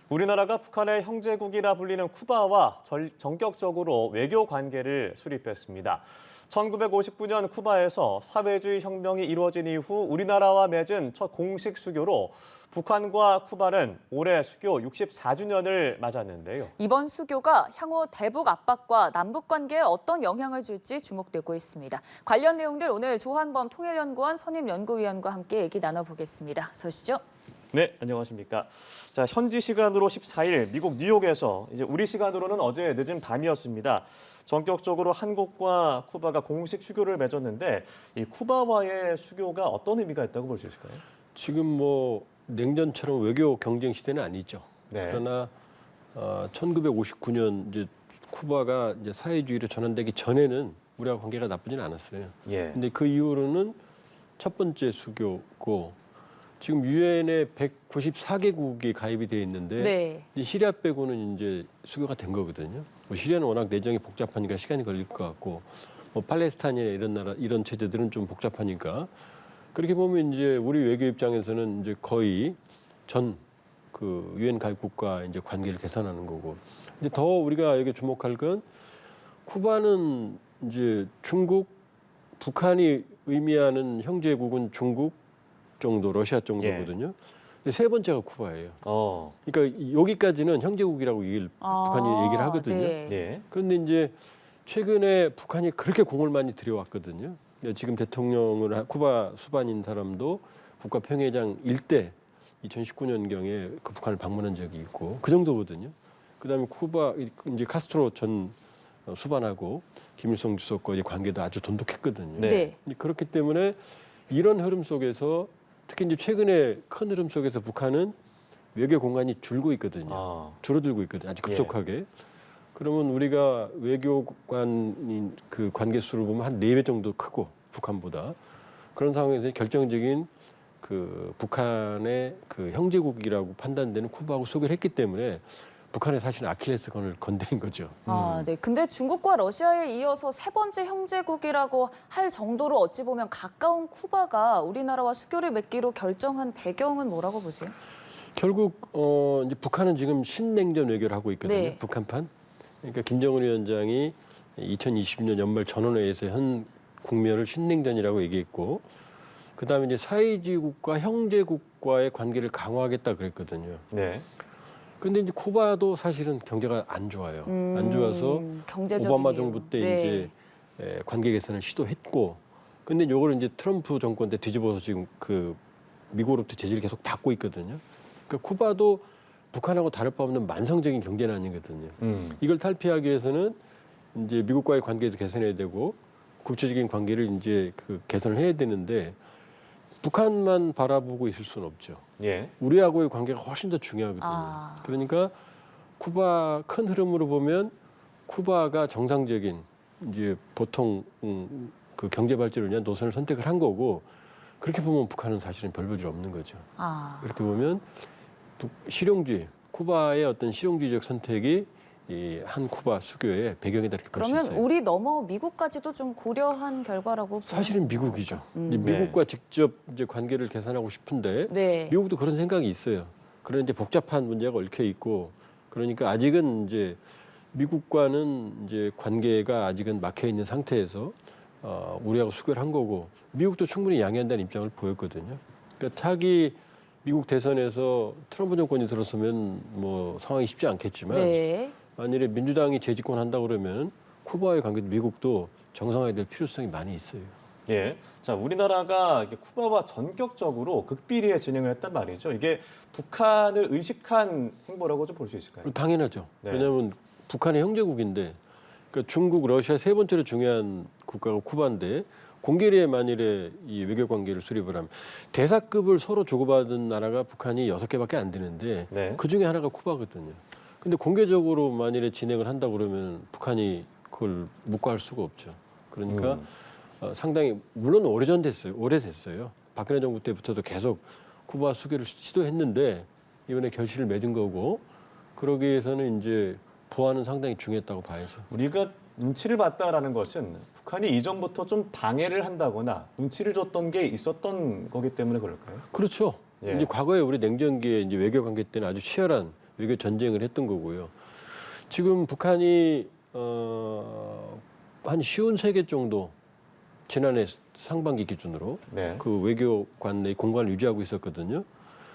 우리나라가 북한의 형제국이라 불리는 쿠바와 전격적으로 외교 관계를 수립했습니다. 1959년 쿠바에서 사회주의 혁명이 이루어진 이후 우리나라와 맺은 첫 공식 수교로 북한과 쿠바는 올해 수교 64주년을 맞았는데요. 이번 수교가 향후 대북 압박과 남북 관계에 어떤 영향을 줄지 주목되고 있습니다. 관련 내용들 오늘 조한범 통일연구원 선임연구위원과 함께 얘기 나눠보겠습니다. 서시죠. 네, 안녕하십니까. 자, 현지 시간으로 14일 미국 뉴욕에서 이제 우리 시간으로는 어제 늦은 밤이었습니다. 전격적으로 한국과 쿠바가 공식 수교를 맺었는데 이 쿠바와의 수교가 어떤 의미가 있다고 볼 수 있을까요? 지금 뭐 냉전처럼 외교 경쟁 시대는 아니죠. 네. 그러나 1959년 이제 쿠바가 이제 사회주의로 전환되기 전에는 우리와 관계가 나쁘진 않았어요. 예. 근데 그 이후로는 첫 번째 수교고 지금 유엔에 194개국이 가입이 돼 있는데 네. 이 시리아 빼고는 이제 수교가 된 거거든요. 뭐 시리아는 워낙 내정이 복잡하니까 시간이 걸릴 것 같고 뭐 팔레스타인이나 이런 나라 이런 체제들은 좀 복잡하니까 그렇게 보면 이제 우리 외교 입장에서는 이제 거의 전 그 유엔 가입국과 이제 관계를 개선하는 거고. 이제 더 우리가 여기 주목할 건 쿠바는 이제 중국, 북한이 의미하는 형제국은 중국 정도, 러시아 정도거든요. 근데 세 번째가 쿠바예요. 그러니까 여기까지는 형제국이라고 북한이 얘기를 하거든요. 네. 예. 그런데 이제 최근에 북한이 그렇게 공을 많이 들여왔거든요. 지금 대통령을 쿠바 수반인 사람도 국가평화회장 일때 2019년경에 그 북한을 방문한 적이 있고 그 정도거든요. 그다음에 쿠바 이제 카스트로 전 수반하고 김일성 주석과의 관계도 아주 돈독했거든요. 네. 그렇기 때문에 이런 흐름 속에서 특히 이제 최근에 큰 흐름 속에서 북한은 외교 공간이 줄고 있거든요. 줄어들고 있거든요. 아주 급속하게. 예. 그러면 우리가 외교관 그 관계 수를 보면 한 4배 정도 크고 북한보다 그런 상황에서 결정적인 그 북한의 그 형제국이라고 판단되는 쿠바하고 수교를 했기 때문에 북한의 사실은 아킬레스건을 건드린 거죠. 네. 근데 중국과 러시아에 이어서 세 번째 형제국이라고 할 정도로 어찌 보면 가까운 쿠바가 우리나라와 수교를 맺기로 결정한 배경은 뭐라고 보세요? 결국 이제 북한은 지금 신냉전 외교를 하고 있거든요. 네. 북한판. 그러니까 김정은 위원장이 2020년 연말 전원회의에서 현 국면을 신냉전이라고 얘기했고, 그 다음에 이제 사회주의국과 형제국과의 관계를 강화하겠다 그랬거든요. 네. 근데 이제 쿠바도 사실은 경제가 안 좋아요. 안 좋아서 오바마 정부 때 네. 이제 관계 개선을 시도했고, 근데 요거를 이제 트럼프 정권 때 뒤집어서 지금 그 미국으로부터 제재를 계속 받고 있거든요. 그러니까 쿠바도 북한하고 다를 바 없는 만성적인 경제난이거든요. 이걸 탈피하기 위해서는 이제 미국과의 관계도 개선해야 되고 국제적인 관계를 이제 그 개선을 해야 되는데 북한만 바라보고 있을 수는 없죠. 예. 우리하고의 관계가 훨씬 더 중요하거든요. 그러니까 쿠바 큰 흐름으로 보면 쿠바가 정상적인 이제 보통 그 경제 발전을 위한 노선을 선택을 한 거고 그렇게 보면 북한은 사실은 별 볼 일 없는 거죠. 그렇게 보면 실용주의, 쿠바의 어떤 실용주의적 선택이 이 한 쿠바 수교의 배경이다 이렇게 볼 수 있어요. 그러면 우리 넘어 미국까지도 좀 고려한 결과라고 사실은 미국이죠. 미국과 직접 이제 관계를 개선하고 싶은데 네. 미국도 그런 생각이 있어요. 그런 이제 복잡한 문제가 얽혀 있고 그러니까 아직은 이제 미국과는 이제 관계가 아직은 막혀 있는 상태에서 우리하고 수교를 한 거고 미국도 충분히 양해한다는 입장을 보였거든요. 그러니까 차기 미국 대선에서 트럼프 정권이 들어서면 뭐 상황이 쉽지 않겠지만 네. 만일에 민주당이 재집권한다 그러면 쿠바와의 관계도 미국도 정상화될 필요성이 많이 있어요. 예. 자, 우리나라가 이게 쿠바와 전격적으로 극비리에 진행을 했단 말이죠. 이게 북한을 의식한 행보라고 좀 볼 수 있을까요? 당연하죠. 네. 왜냐하면 북한의 형제국인데 그러니까 중국, 러시아 세 번째로 중요한 국가가 쿠바인데 공개리에 만일에 이 외교 관계를 수립을 하면 대사급을 서로 주고받은 나라가 북한이 6개밖에 안 되는데 네. 그 중에 하나가 쿠바거든요. 근데 공개적으로 만일에 진행을 한다 그러면 북한이 그걸 묵과할 수가 없죠. 그러니까 상당히 물론 오래됐어요. 박근혜 정부 때부터도 계속 쿠바 수교를 시도했는데 이번에 결실을 맺은 거고 그러기 위해서는 이제 보안은 상당히 중요했다고 봐야죠. 우리가 눈치를 봤다라는 것은 북한이 이전부터 좀 방해를 한다거나 눈치를 줬던 게 있었던 거기 때문에 그럴까요? 그렇죠. 예. 이제 과거에 우리 냉전기에 이제 외교 관계 때는 아주 치열한 외교 전쟁을 했던 거고요. 지금 북한이 한 53개 정도 지난해 상반기 기준으로 네. 그 외교관 내 공간을 유지하고 있었거든요.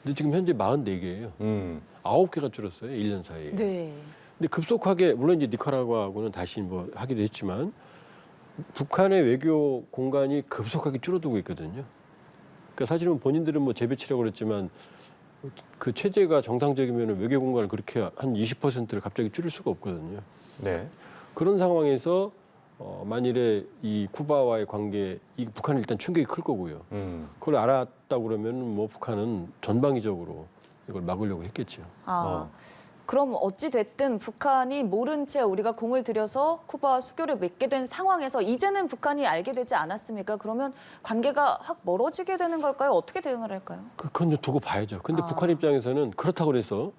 근데 지금 현재 44개예요. 9개가 줄었어요. 1년 사이에. 네. 근데 급속하게 물론 이제 니카라과하고는 다시 뭐 하기도 했지만 북한의 외교 공간이 급속하게 줄어들고 있거든요. 그러니까 사실은 본인들은 뭐 재배치라고 그랬지만 그 체제가 정상적이면 외교 공간을 그렇게 한 20%를 갑자기 줄일 수가 없거든요. 네. 그런 상황에서 만일에 이 쿠바와의 관계, 이 북한은 일단 충격이 클 거고요. 그걸 알았다 그러면 뭐 북한은 전방위적으로 이걸 막으려고 했겠죠. 그럼 어찌 됐든 북한이 모른 채 우리가 공을 들여서 쿠바와 수교를 맺게 된 상황에서 이제는 북한이 알게 되지 않았습니까? 그러면 관계가 확 멀어지게 되는 걸까요? 어떻게 대응을 할까요? 그건 좀 두고 봐야죠. 근데 북한 입장에서는 그렇다고 해서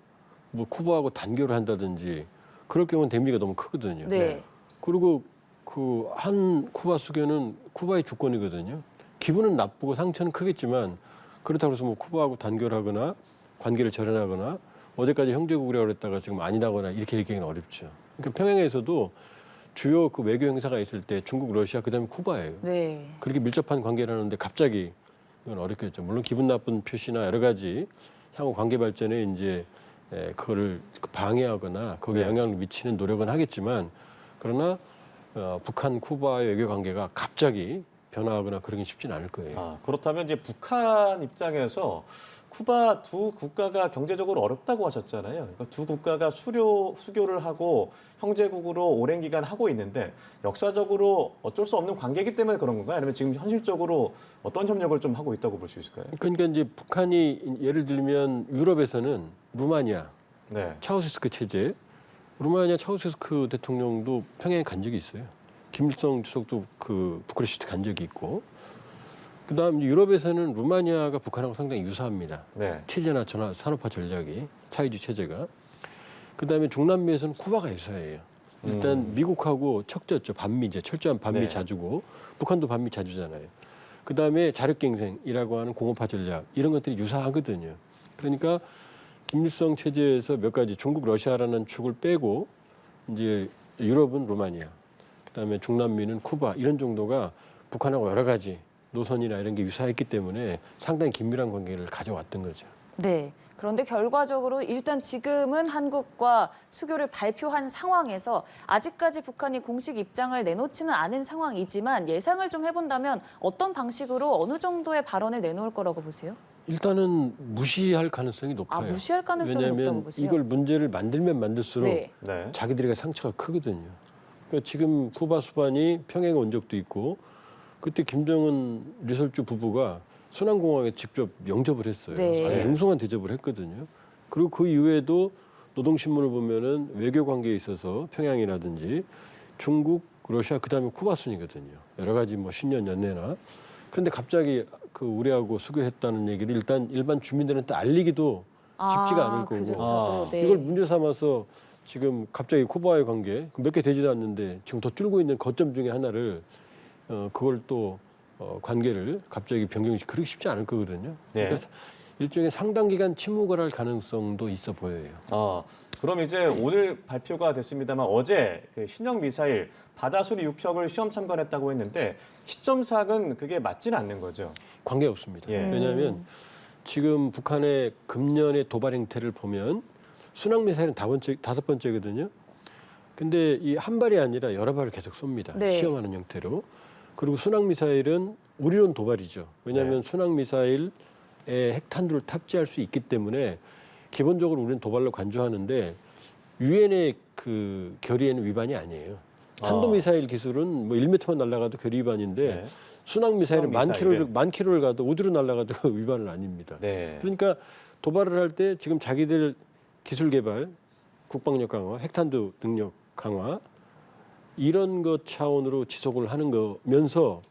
뭐 쿠바하고 단교를 한다든지 그럴 경우는 데미지가 너무 크거든요. 네. 그리고 그 한 쿠바 수교는 쿠바의 주권이거든요. 기분은 나쁘고 상처는 크겠지만 그렇다고 해서 뭐 쿠바하고 단교를 하거나 관계를 절연하거나 어제까지 형제국이라고 그랬다가 지금 아니다거나 이렇게 얘기하기는 어렵죠. 그러니까 평양에서도 주요 그 외교 행사가 있을 때 중국, 러시아, 그다음에 쿠바예요. 네. 그렇게 밀접한 관계라는데 갑자기 이건 어렵겠죠. 물론 기분 나쁜 표시나 여러 가지 향후 관계 발전에 이제 그거를 방해하거나 거기에 영향을 미치는 노력은 하겠지만 그러나 북한, 쿠바의 외교 관계가 갑자기 변화하거나 그러긴 쉽지는 않을 거예요. 그렇다면 이제 북한 입장에서 쿠바 두 국가가 경제적으로 어렵다고 하셨잖아요. 그러니까 두 국가가 수교를 하고 형제국으로 오랜 기간 하고 있는데 역사적으로 어쩔 수 없는 관계이기 때문에 그런 건가요? 아니면 지금 현실적으로 어떤 협력을 좀 하고 있다고 볼 수 있을까요? 그러니까 이제 북한이 예를 들면 유럽에서는 루마니아, 네. 차우세스크 체제, 루마니아 차우세스크 대통령도 평양에 간 적이 있어요. 김일성 주석도 그 부카레스트 간 적이 있고, 그다음 유럽에서는 루마니아가 북한하고 상당히 유사합니다. 네. 체제나 산업화 전략이 차이주 체제가. 그다음에 중남미에서는 쿠바가 유사해요. 일단 미국하고 척졌죠. 반미제, 철저한 반미 네. 자주고 북한도 반미 자주잖아요. 그다음에 자력갱생이라고 하는 공업화 전략 이런 것들이 유사하거든요. 그러니까 김일성 체제에서 몇 가지 중국, 러시아라는 축을 빼고 이제 유럽은 루마니아, 그다음에 중남미는 쿠바 이런 정도가 북한하고 여러 가지 노선이나 이런 게 유사했기 때문에 상당히 긴밀한 관계를 가져왔던 거죠. 네. 그런데 결과적으로 일단 지금은 한국과 수교를 발표한 상황에서 아직까지 북한이 공식 입장을 내놓지는 않은 상황이지만 예상을 좀 해본다면 어떤 방식으로 어느 정도의 발언을 내놓을 거라고 보세요? 일단은 무시할 가능성이 높아요. 무시할 가능성이 높다고 왜냐하면 보세요? 이걸 문제를 만들면 만들수록 네. 네. 자기들에게 상처가 크거든요. 그러니까 지금 쿠바 수반이 평양에 온 적도 있고 그때 김정은 리설주 부부가 순환공항에 직접 영접을 했어요. 네. 아주 융숭한 대접을 했거든요. 그리고 그 이후에도 노동신문을 보면은 외교 관계에 있어서 평양이라든지 중국, 러시아 그다음에 쿠바 순이거든요. 여러 가지 뭐 신년 연례나. 그런데 갑자기 그 우리하고 수교했다는 얘기를 일단 일반 주민들한테 알리기도 쉽지가 않을 거고 네. 이걸 문제 삼아서 지금 갑자기 쿠바와의 관계 몇 개 되지도 않는데 지금 더 줄고 있는 거점 중에 하나를 그걸 또 관계를 갑자기 변경시 그렇게 쉽지 않을 거거든요. 네. 그러니까 일종의 상당 기간 침묵을 할 가능성도 있어 보여요. 그럼 이제 오늘 발표가 됐습니다만 어제 그 신형 미사일 바다수리 6척을 시험 참관했다고 했는데 시점상은 그게 맞지는 않는 거죠. 관계 없습니다. 예. 왜냐하면 지금 북한의 금년의 도발 행태를 보면 순항 미사일은 다섯 번째거든요. 근데 이 한 발이 아니라 여러 발을 계속 쏩니다. 네. 시험하는 형태로. 그리고 순항 미사일은 우리론 도발이죠. 왜냐하면 순항 미사일에 핵탄두를 탑재할 수 있기 때문에 기본적으로 우리는 도발로 간주하는데 유엔의 그 결의에는 위반이 아니에요. 탄도미사일 기술은 뭐 1m만 날아가도 결의 위반인데 네. 순항 미사일은 순항 만 킬로를 가도 우주로 날아가도 위반은 아닙니다. 네. 그러니까 도발을 할 때 지금 자기들 기술 개발, 국방력 강화, 핵탄두 능력 강화 이런 것 차원으로 지속을 하는 거면서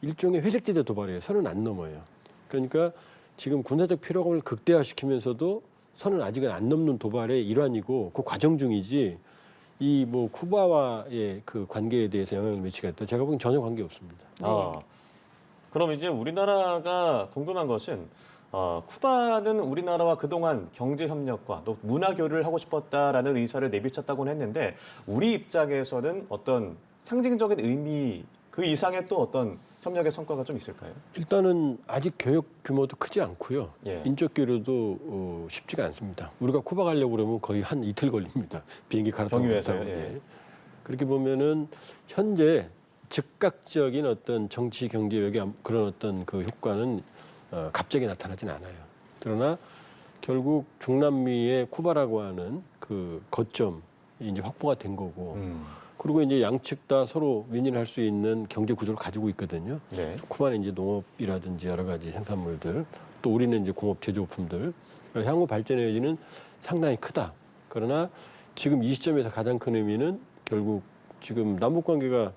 일종의 회색지대 도발이에요. 선은 안 넘어요. 그러니까 지금 군사적 피로감을 극대화시키면서도 선은 아직은 안 넘는 도발의 일환이고 그 과정 중이지 이 뭐 쿠바와의 그 관계에 대해서 영향을 미치겠다. 제가 보기엔 전혀 관계 없습니다. 그럼 이제 우리나라가 궁금한 것은 쿠바는 우리나라와 그동안 경제 협력과 또 문화 교류를 하고 싶었다라는 의사를 내비쳤다고는 했는데 우리 입장에서는 어떤 상징적인 의미 그 이상의 또 어떤 협력의 성과가 좀 있을까요? 일단은 아직 교역 규모도 크지 않고요. 예. 인적 교류도 쉽지가 않습니다. 우리가 쿠바 가려고 그러면 거의 한 이틀 걸립니다. 비행기 갈아타고 경유해서요. 타고. 예. 그렇게 보면은 현재 즉각적인 어떤 정치, 경제, 외교 그런 어떤 그 효과는 갑자기 나타나진 않아요. 그러나 결국 중남미의 쿠바라고 하는 그 거점이 이제 확보가 된 거고, 그리고 이제 양측 다 서로 윈윈할 수 있는 경제 구조를 가지고 있거든요. 네. 쿠바는 이제 농업이라든지 여러 가지 생산물들, 또 우리는 이제 공업 제조품들, 향후 발전의 여지는 상당히 크다. 그러나 지금 이 시점에서 가장 큰 의미는 결국 지금 남북 관계가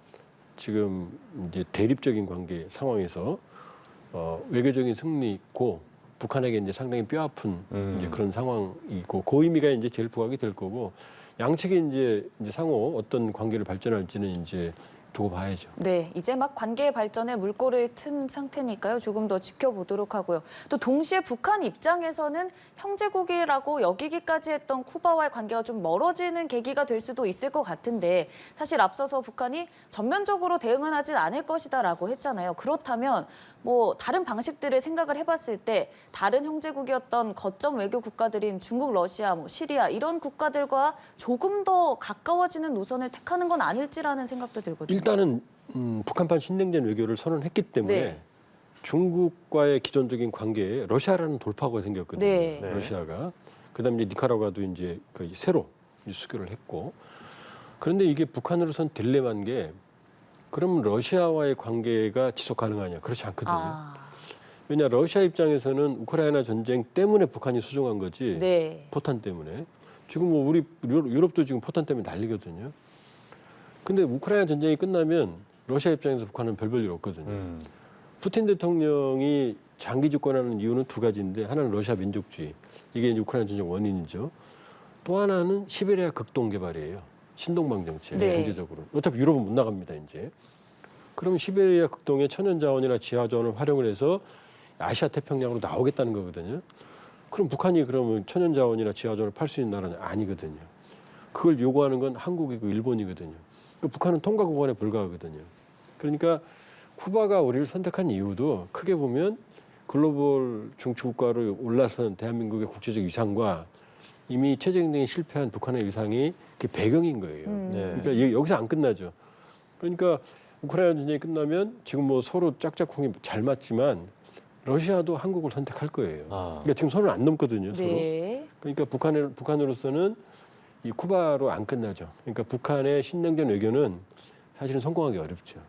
지금 이제 대립적인 관계 상황에서 외교적인 승리고 북한에게 이제 상당히 뼈아픈 이제 그런 상황이고 그 의미가 이제 제일 부각이 될 거고 양측이 이제 상호 어떤 관계를 발전할지는 이제 두고 봐야죠. 네, 이제 막 관계 발전에 물꼬를 튼 상태니까요. 조금 더 지켜보도록 하고요. 또 동시에 북한 입장에서는 형제국이라고 여기기까지 했던 쿠바와의 관계가 좀 멀어지는 계기가 될 수도 있을 것 같은데 사실 앞서서 북한이 전면적으로 대응은 하진 않을 것이다라고 했잖아요. 그렇다면 뭐 다른 방식들을 생각을 해봤을 때 다른 형제국이었던 거점 외교 국가들인 중국, 러시아, 뭐 시리아 이런 국가들과 조금 더 가까워지는 노선을 택하는 건 아닐지라는 생각도 들거든요. 일단은 북한판 신냉전 외교를 선언했기 때문에 네. 중국과의 기존적인 관계에 러시아라는 돌파구가 생겼거든요. 네. 네. 러시아가 그다음에 이제 니카라과도 이제 거의 새로 수교를 했고 그런데 이게 북한으로선 딜레마인 게 그럼 러시아와의 관계가 지속 가능하냐? 그렇지 않거든요. 왜냐 러시아 입장에서는 우크라이나 전쟁 때문에 북한이 소중한 거지 네. 포탄 때문에 지금 뭐 우리 유럽도 지금 포탄 때문에 난리거든요. 근데 우크라이나 전쟁이 끝나면 러시아 입장에서 북한은 별볼 일 없거든요. 푸틴 대통령이 장기 집권하는 이유는 두 가지인데 하나는 러시아 민족주의 이게 이제 우크라이나 전쟁 원인이죠. 또 하나는 시베리아 극동 개발이에요. 신동방 정책 네. 경제적으로 어차피 유럽은 못 나갑니다 이제. 그럼 시베리아 극동의 천연 자원이나 지하 자원을 활용을 해서 아시아 태평양으로 나오겠다는 거거든요. 그럼 북한이 그러면 천연 자원이나 지하 자원을 팔 수 있는 나라는 아니거든요. 그걸 요구하는 건 한국이고 일본이거든요. 그러니까 북한은 통과 구간에 불과하거든요. 그러니까 쿠바가 우리를 선택한 이유도 크게 보면 글로벌 중추국가로 올라선 대한민국의 국제적 위상과 이미 체제경쟁에 실패한 북한의 위상이 그 배경인 거예요. 네. 그러니까 여기서 안 끝나죠. 그러니까 우크라이나 전쟁이 끝나면 지금 뭐 서로 짝짝꿍이 잘 맞지만 러시아도 한국을 선택할 거예요. 그러니까 지금 손을 안 넘거든요. 서로. 네. 그러니까 북한으로서는 이 쿠바로 안 끝나죠. 그러니까 북한의 신냉전 외교는 사실은 성공하기 어렵죠.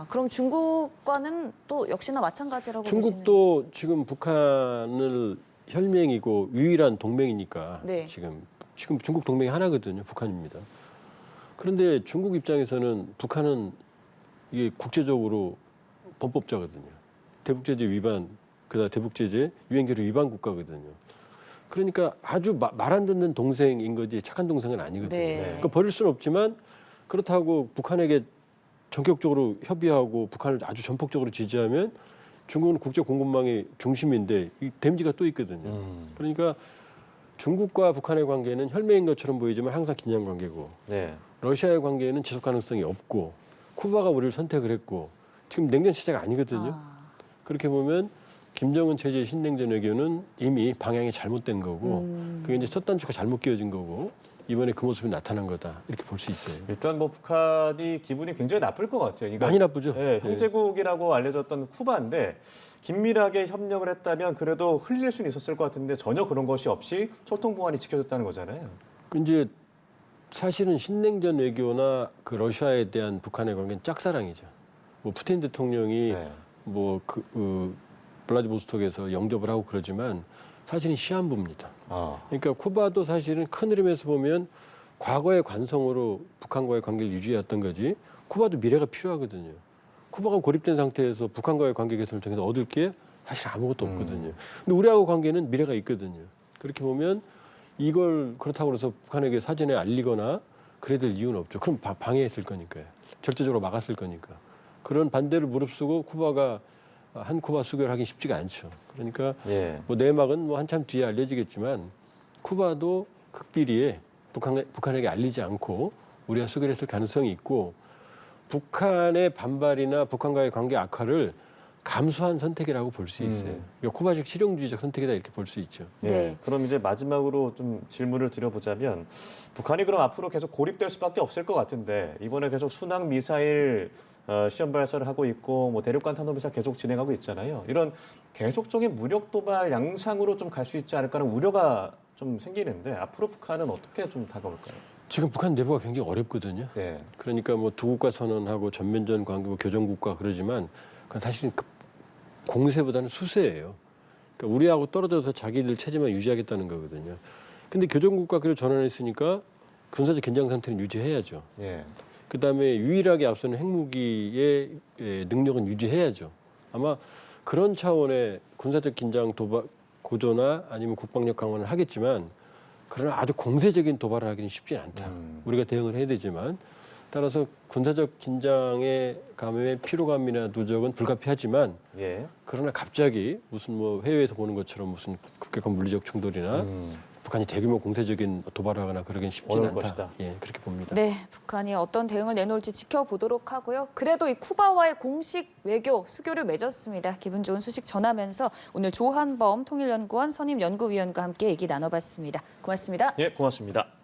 그럼 중국과는 또 역시나 마찬가지라고 중국도 지금 북한을 혈맹이고 유일한 동맹이니까 네. 지금 중국 동맹이 하나거든요. 북한입니다. 그런데 중국 입장에서는 북한은 이게 국제적으로 범법자거든요. 대북제재 위반, 그다음 대북제재 유엔결의 위반 국가거든요. 그러니까 아주 말 안 듣는 동생인 거지 착한 동생은 아니거든요. 네. 그러니까 버릴 수는 없지만 그렇다고 북한에게 전격적으로 협의하고 북한을 아주 전폭적으로 지지하면 중국은 국제 공급망의 중심인데 이 데미지가 또 있거든요. 그러니까 중국과 북한의 관계는 혈맹인 것처럼 보이지만 항상 긴장 관계고 네. 러시아의 관계는 지속 가능성이 없고 쿠바가 우리를 선택을 했고 지금 냉전 시대가 아니거든요. 그렇게 보면 김정은 체제의 신냉전 외교는 이미 방향이 잘못된 거고 그게 이제 첫 단추가 잘못 끼워진 거고 이번에 그 모습이 나타난 거다 이렇게 볼 수 있어요. 일단 뭐 북한이 기분이 굉장히 나쁠 것 같아요. 그러니까 많이 나쁘죠. 네, 형제국이라고 알려졌던 쿠바인데 긴밀하게 협력을 했다면 그래도 흘릴 수는 있었을 것 같은데 전혀 그런 것이 없이 소통 보안이 지켜졌다는 거잖아요. 이제 사실은 신냉전 외교나 그 러시아에 대한 북한의 관계는 짝사랑이죠. 뭐 푸틴 대통령이 네. 뭐 블라디보스톡에서 영접을 하고 그러지만 사실은 시한부입니다. 그러니까 쿠바도 사실은 큰 흐름에서 보면 과거의 관성으로 북한과의 관계를 유지해왔던 거지 쿠바도 미래가 필요하거든요. 쿠바가 고립된 상태에서 북한과의 관계 개선을 통해서 얻을 게 사실 아무것도 없거든요. 근데 우리하고 관계는 미래가 있거든요. 그렇게 보면 이걸 그렇다고 해서 북한에게 사전에 알리거나 그래야 될 이유는 없죠. 그럼 방해했을 거니까요. 절대적으로 막았을 거니까. 그런 반대를 무릅쓰고 쿠바가 한 쿠바 수교를 하기 쉽지가 않죠. 그러니까 예. 뭐 내막은 뭐 한참 뒤에 알려지겠지만 쿠바도 극비리에 북한에게 알리지 않고 우리가 수교를 했을 가능성이 있고 북한의 반발이나 북한과의 관계 악화를 감수한 선택이라고 볼 수 있어요. 그러니까 쿠바식 실용주의적 선택이다 이렇게 볼 수 있죠. 예. 네. 그럼 이제 마지막으로 좀 질문을 드려보자면 북한이 그럼 앞으로 계속 고립될 수밖에 없을 것 같은데 이번에 계속 순항 미사일 시험 발사를 하고 있고 뭐 대륙간 탄도미사일 계속 진행하고 있잖아요. 이런 계속적인 무력 도발 양상으로 좀 갈 수 있지 않을까라는 우려가 좀 생기는데 앞으로 북한은 어떻게 좀 다가올까요? 지금 북한 내부가 굉장히 어렵거든요. 네. 그러니까 뭐 두 국가 선언하고 전면전 관계, 뭐 교정국가 그러지만 그건 사실은 공세보다는 수세예요. 그러니까 우리하고 떨어져서 자기들 체제만 유지하겠다는 거거든요. 근데 교정국가 그리고 전환했으니까 군사적 긴장 상태는 유지해야죠. 예. 그다음에 유일하게 앞서는 핵무기의 능력은 유지해야죠. 아마 그런 차원의 군사적 긴장 도발 고조나 아니면 국방력 강화는 하겠지만 그러나 아주 공세적인 도발을 하기는 쉽지 않다. 우리가 대응을 해야 되지만 따라서 군사적 긴장의 감염의 피로감이나 누적은 불가피하지만 예. 그러나 갑자기 무슨 뭐 해외에서 보는 것처럼 무슨 급격한 물리적 충돌이나 북한이 대규모 공세적인 도발을 하거나 그러긴 쉽지는 어려울 않다. 것이다. 예, 그렇게 봅니다. 네, 북한이 어떤 대응을 내놓을지 지켜보도록 하고요. 그래도 이 쿠바와의 공식 외교 수교를 맺었습니다. 기분 좋은 소식 전하면서 오늘 조한범 통일연구원 선임연구위원과 함께 얘기 나눠봤습니다. 고맙습니다. 예, 고맙습니다.